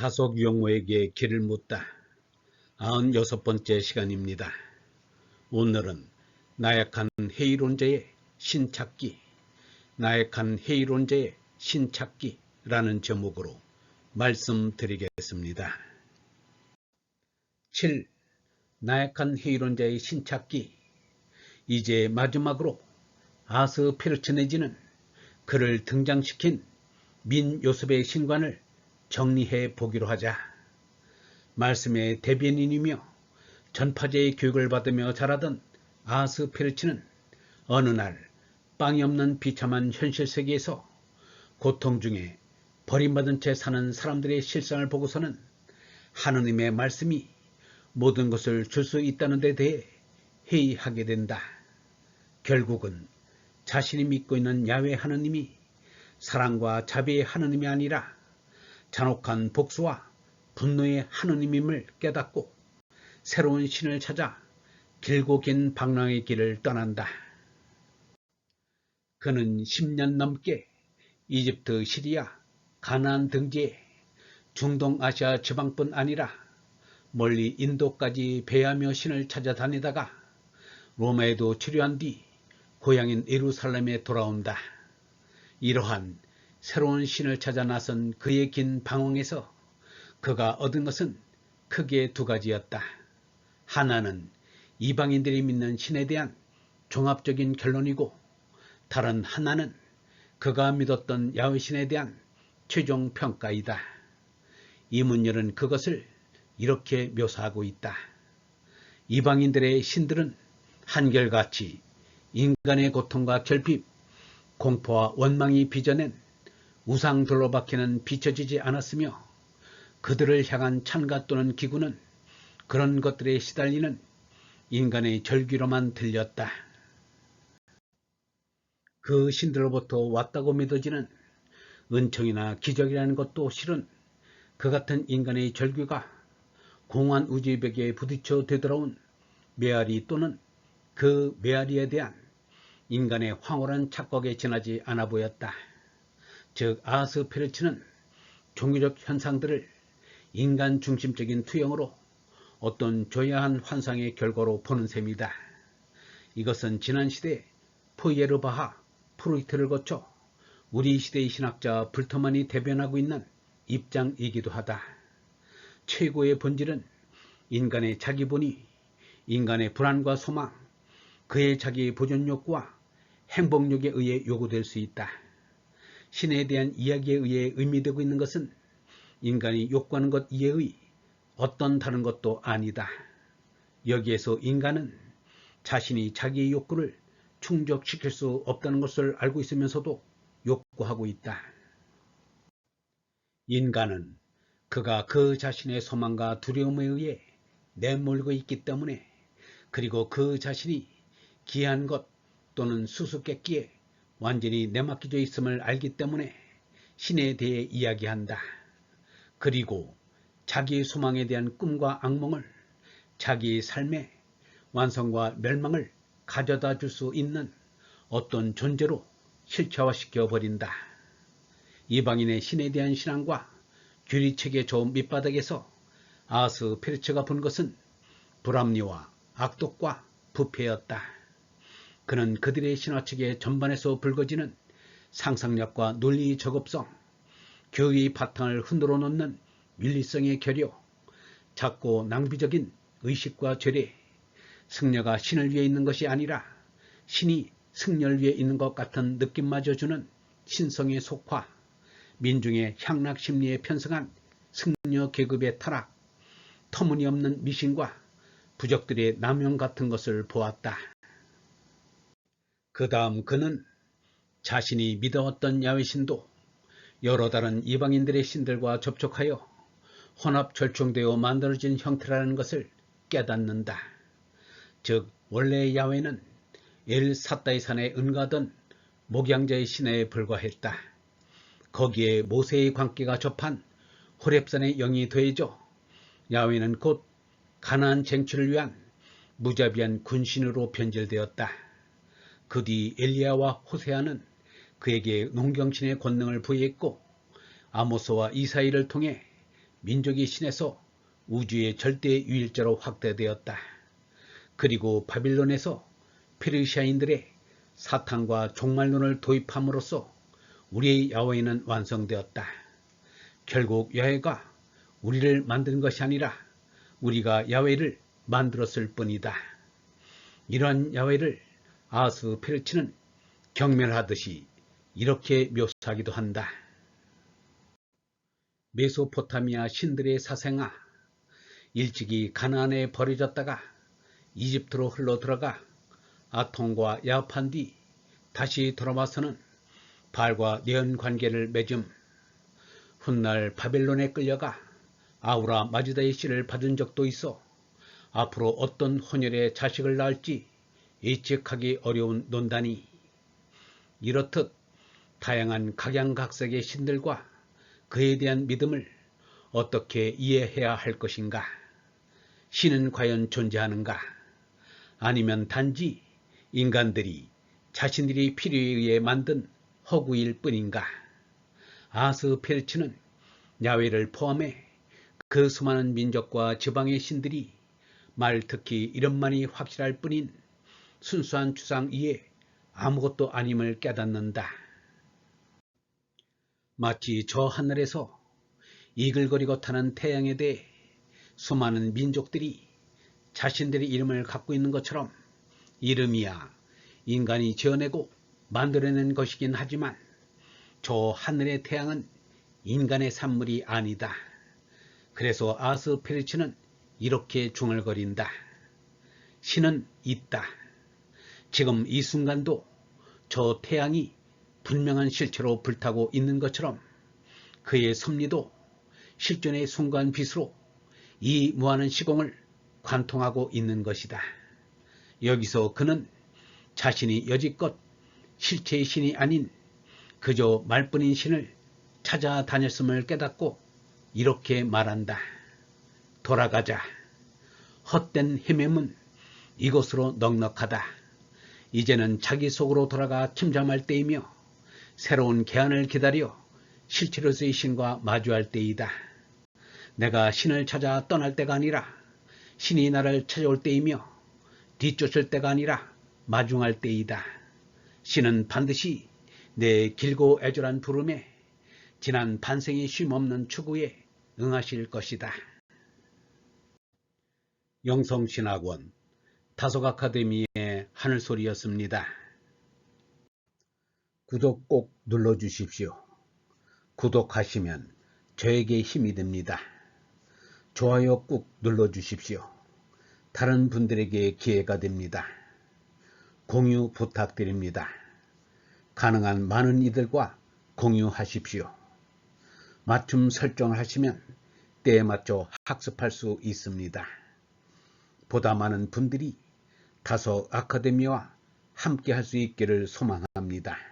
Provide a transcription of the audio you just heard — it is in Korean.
다속 용모에게 길을 묻다. 96번째 시간입니다. 오늘은 나약한 회의론자의 신찾기, 나약한 회의론자의 신찾기라는 제목으로 말씀드리겠습니다. 7. 나약한 회의론자의 신찾기. 이제 마지막으로 아스페르츠네지는 그를 등장시킨 민요섭의 신관을 정리해 보기로 하자. 말씀의 대변인이며 전파제의 교육을 받으며 자라던 아스페르츠는 어느 날 빵이 없는 비참한 현실 세계에서 고통 중에 버림받은 채 사는 사람들의 실상을 보고서는 하느님의 말씀이 모든 것을 줄 수 있다는 데 대해 회의하게 된다. 결국은 자신이 믿고 있는 야훼 하느님이 사랑과 자비의 하느님이 아니라 잔혹한 복수와 분노의 하느님임을 깨닫고 새로운 신을 찾아 길고 긴 방랑의 길을 떠난다. 그는 10년 넘게 이집트, 시리아, 가나안 등지에 중동아시아 지방뿐 아니라 멀리 인도까지 배회하며 신을 찾아다니다가 로마에도 체류한 뒤 고향인 예루살렘에 돌아온다. 이러한 새로운 신을 찾아 나선 그의 긴 방황에서 그가 얻은 것은 크게 두 가지였다. 하나는 이방인들이 믿는 신에 대한 종합적인 결론이고, 다른 하나는 그가 믿었던 야훼 신에 대한 최종 평가이다. 이문열은 그것을 이렇게 묘사하고 있다. 이방인들의 신들은 한결같이 인간의 고통과 결핍, 공포와 원망이 빚어낸 우상들로 밖에는 비춰지지 않았으며, 그들을 향한 찬가 또는 기구는 그런 것들에 시달리는 인간의 절규로만 들렸다. 그 신들로부터 왔다고 믿어지는 은총이나 기적이라는 것도 실은 그 같은 인간의 절규가 공허한 우주벽에 부딪혀 되돌아온 메아리 또는 그 메아리에 대한 인간의 황홀한 착각에 지나지 않아 보였다. 즉, 아스페르츠는 종교적 현상들을 인간 중심적인 투영으로 어떤 조야한 환상의 결과로 보는 셈이다. 이것은 지난 시대 포이에르바하, 프루이트를 거쳐 우리 시대의 신학자 불터만이 대변하고 있는 입장이기도 하다. 최고의 본질은 인간의 자기본이 인간의 불안과 소망, 그의 자기 보존 욕구와 행복욕에 의해 요구될 수 있다. 신에 대한 이야기에 의해 의미되고 있는 것은 인간이 욕구하는 것 이외의 어떤 다른 것도 아니다. 여기에서 인간은 자신이 자기의 욕구를 충족시킬 수 없다는 것을 알고 있으면서도 욕구하고 있다. 인간은 그가 그 자신의 소망과 두려움에 의해 내몰고 있기 때문에, 그리고 그 자신이 기이한 것 또는 수수께끼에 완전히 내맡겨져 있음을 알기 때문에 신에 대해 이야기한다. 그리고 자기의 소망에 대한 꿈과 악몽을 자기의 삶의 완성과 멸망을 가져다 줄 수 있는 어떤 존재로 실체화시켜 버린다. 이방인의 신에 대한 신앙과 규리책의 저 밑바닥에서 아스페르츠가 본 것은 불합리와 악독과 부패였다. 그는 그들의 신화책의 전반에서 불거지는 상상력과 논리 적업성, 교육의 바탕을 흔들어 놓는 윤리성의 결여, 작고 낭비적인 의식과 죄례, 승려가 신을 위해 있는 것이 아니라 신이 승려를 위해 있는 것 같은 느낌마저 주는 신성의 속화, 민중의 향락 심리에 편승한 승려 계급의 타락, 터무니없는 미신과 부적들의 남용 같은 것을 보았다. 그 다음 그는 자신이 믿어왔던 야훼신도 여러 다른 이방인들의 신들과 접촉하여 혼합 절충되어 만들어진 형태라는 것을 깨닫는다. 즉, 원래 야훼는 엘 사따이 산에 은가하던 목양자의 신에 불과했다. 거기에 모세의 광기가 접한 호렙산의 영이 더해져 야훼는 곧 가나안 쟁취를 위한 무자비한 군신으로 변질되었다. 그 뒤 엘리야와 호세아는 그에게 농경신의 권능을 부여했고, 아모스와 이사야를 통해 민족이 신에서 우주의 절대 유일자로 확대되었다. 그리고 바빌론에서 페르시아인들의 사탄과 종말론을 도입함으로써 우리의 야훼는 완성되었다. 결국 야훼가 우리를 만든 것이 아니라 우리가 야훼를 만들었을 뿐이다. 이러한 야훼를 아하스페르치는 경멸하듯이 이렇게 묘사하기도 한다. 메소포타미아 신들의 사생아, 일찍이 가나안에 버려졌다가 이집트로 흘러들어가 아톤과 야합한 뒤 다시 돌아와서는 바알과 내연 관계를 맺음, 훗날 바벨론에 끌려가 아우라 마즈다의 씨를 받은 적도 있어 앞으로 어떤 혼혈의 자식을 낳을지 예측하기 어려운 논단이, 이렇듯 다양한 각양각색의 신들과 그에 대한 믿음을 어떻게 이해해야 할 것인가? 신은 과연 존재하는가? 아니면 단지 인간들이 자신들이 필요에 의해 만든 허구일 뿐인가? 아하스페르치는 야훼를 포함해 그 수많은 민족과 지방의 신들이 말 특히 이름만이 확실할 뿐인 순수한 추상 이에 아무것도 아님을 깨닫는다. 마치 저 하늘에서 이글거리고 타는 태양에 대해 수많은 민족들이 자신들의 이름을 갖고 있는 것처럼 이름이야 인간이 지어내고 만들어낸 것이긴 하지만 저 하늘의 태양은 인간의 산물이 아니다. 그래서 아하스페르치는 이렇게 중얼거린다. 신은 있다. 지금 이 순간도 저 태양이 분명한 실체로 불타고 있는 것처럼 그의 섭리도 실존의 순간 빛으로 이 무한한 시공을 관통하고 있는 것이다. 여기서 그는 자신이 여지껏 실체의 신이 아닌 그저 말뿐인 신을 찾아다녔음을 깨닫고 이렇게 말한다. 돌아가자. 헛된 헤매문 이곳으로 넉넉하다. 이제는 자기 속으로 돌아가 침잠할 때이며 새로운 개안을 기다려 실체로서의 신과 마주할 때이다. 내가 신을 찾아 떠날 때가 아니라 신이 나를 찾아올 때이며 뒤쫓을 때가 아니라 마중할 때이다. 신은 반드시 내 길고 애절한 부름에 지난 반생의 쉼없는 추구에 응하실 것이다. 영성신학원 다속아카데미의 하늘소리였습니다. 구독 꼭 눌러주십시오. 구독하시면 저에게 힘이 됩니다. 좋아요 꾹 눌러주십시오. 다른 분들에게 기회가 됩니다. 공유 부탁드립니다. 가능한 많은 이들과 공유하십시오. 맞춤 설정을 하시면 때에 맞춰 학습할 수 있습니다. 보다 많은 분들이 다속 아카데미와 함께 할 수 있기를 소망합니다.